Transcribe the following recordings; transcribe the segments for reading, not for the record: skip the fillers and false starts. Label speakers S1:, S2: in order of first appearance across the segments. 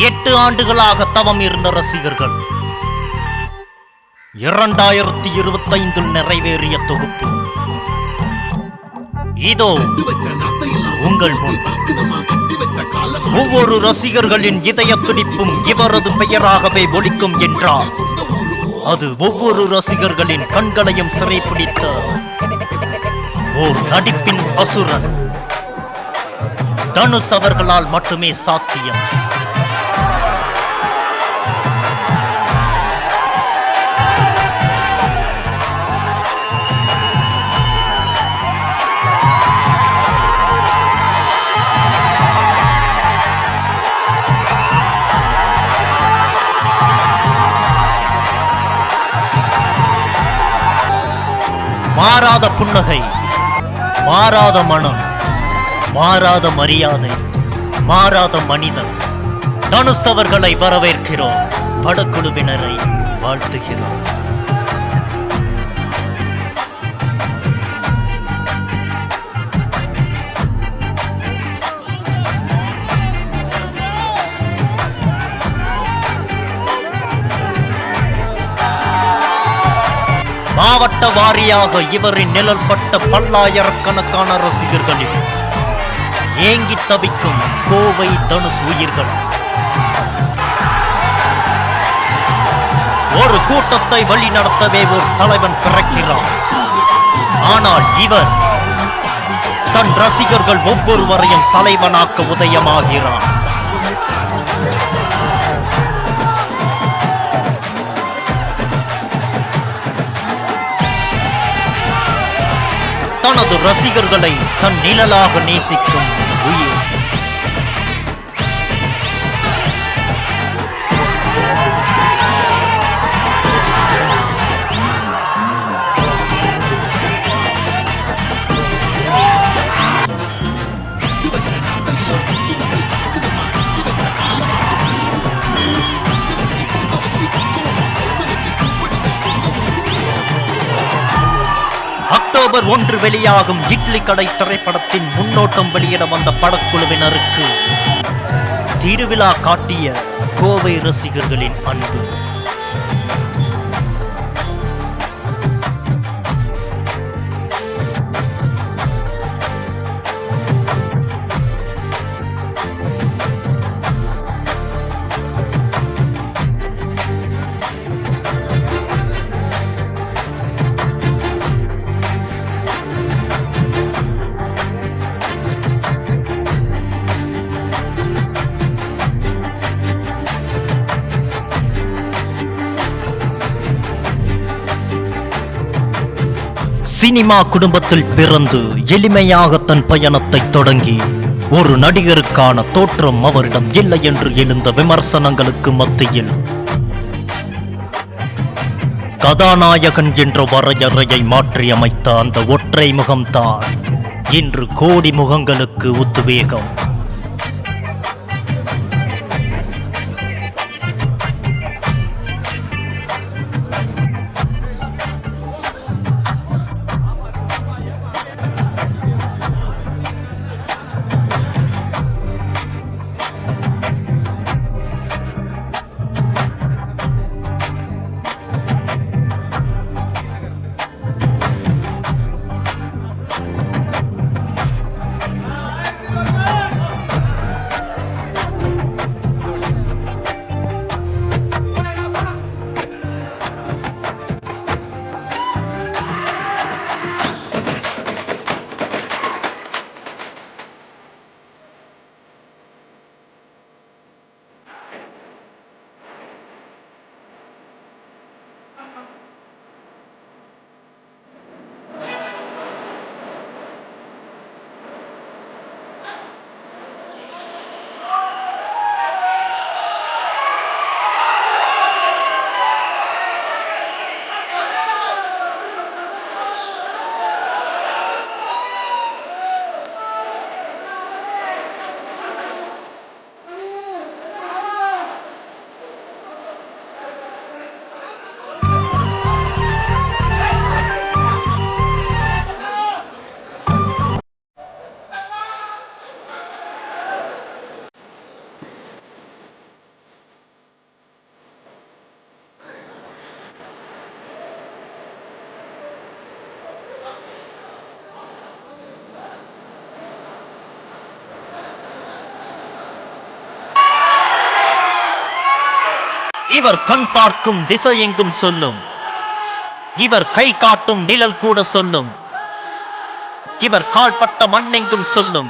S1: 8 ஆண்டுகளாக தவம் இருந்த ரசிகர்கள் 2025 நிறைவேறிய தொகுப்பு இதோ உங்கள் முன். ஒவ்வொரு ரசிகர்களின் இதய துடிப்பும் இவரது பெயராகவே ஒலிக்கும் என்றார். அது ஒவ்வொரு ரசிகர்களின் கண்களையும் சிறைப்பிடித்த ஓர் நடிப்பின் அசுரன் தனுஷ் அவர்களால் மட்டுமே சாத்தியம். மாறாத புன்னகை, மாறாத மனம், மாறாத மரியாதை, மாறாத மனிதன் தனுஷ் அவர்களை வரவேற்கிறோம். படக்குழுவினரை வாழ்த்துகிறோம். மாவட்ட வாரியாக இவரின் நிழல் பட்ட பல்லாயிரக்கணக்கான ரசிகர்களில் ஏங்கி தவிக்கும் கோவை தனுஷ் உயிர்கள் ஒரு கூட்டத்தை வழிநடத்தவே ஒரு தலைவன் பிறக்கிறார். ஆனால் இவர் தன் ரசிகர்கள் ஒவ்வொருவரையும் தலைவனாக்க உதயமாகிறார். தனது ரசிகர்களை தன் நிழலாக நேசிக்கும் உயிர். அக்டோபர் 1 வெளியாகும் இட்லி கடை திரைப்படத்தின் முன்னோட்டம் வெளியிட வந்த படக்குழுவினருக்கு திருவிழா காட்டிய கோவை ரசிகர்களின் அன்பு. சினிமா குடும்பத்தில் பிறந்து எளிமையாக தன் பயணத்தை தொடங்கி ஒரு நடிகருக்கான தோற்றம் அவரிடம் இல்லை என்று எழுந்த விமர்சனங்களுக்கு மத்தியில் கதாநாயகன் என்ற வரையறையை மாற்றியமைத்த அந்த ஒற்றை முகம்தான் இன்று கோடி முகங்களுக்கு உத்வேகம். இவர் கண் பார்க்கும் திசை எங்கும் சொல்லும். இவர் கை காட்டும் நிழல் கூட சொல்லும். இவர் கால்பட்ட மண்ணெங்கும் சொல்லும்.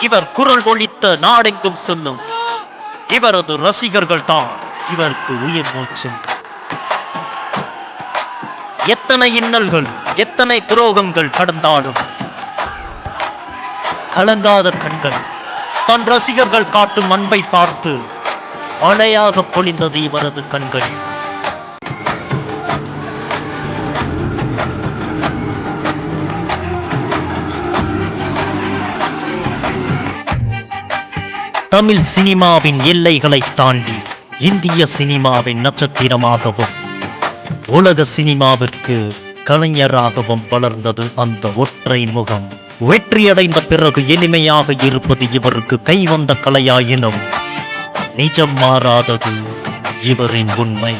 S1: இவர் குரல் ஒலித்த நாடெங்கும் சொல்லும். இவரது ரசிகர்கள் தான் இவருக்கு உயிர் மூச்சும். எத்தனை இன்னல்கள், எத்தனை துரோகங்கள் கடந்தாலும் கலங்காத கண்கள் தன் ரசிகர்கள் காட்டும் அன்பை பார்த்து அணையாக பொழிந்தது இவரது கண்கள். தமிழ் சினிமாவின் எல்லைகளை தாண்டி இந்திய சினிமாவின் நட்சத்திரமாகவும் உலக சினிமாவிற்கு கலைஞராகவும் வளர்ந்தது அந்த ஒற்றை முகம். வெற்றியடைந்த பிறகு எளிமையாக இருப்பது இவருக்கு கைவந்த கலையாயினும் நிஜம் மாறாதது இவரின் உண்மை.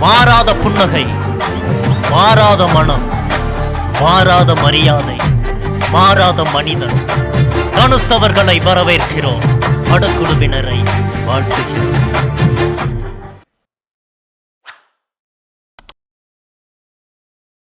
S1: மாறாத புன்னகை, மாறாத மனம், மாறாத மரியாதை, மாறாத மனிதன் தனுஷ் அவர்களை வரவேற்கிறோம். படக்குழுவினரை வாழ்த்துகிறோம்.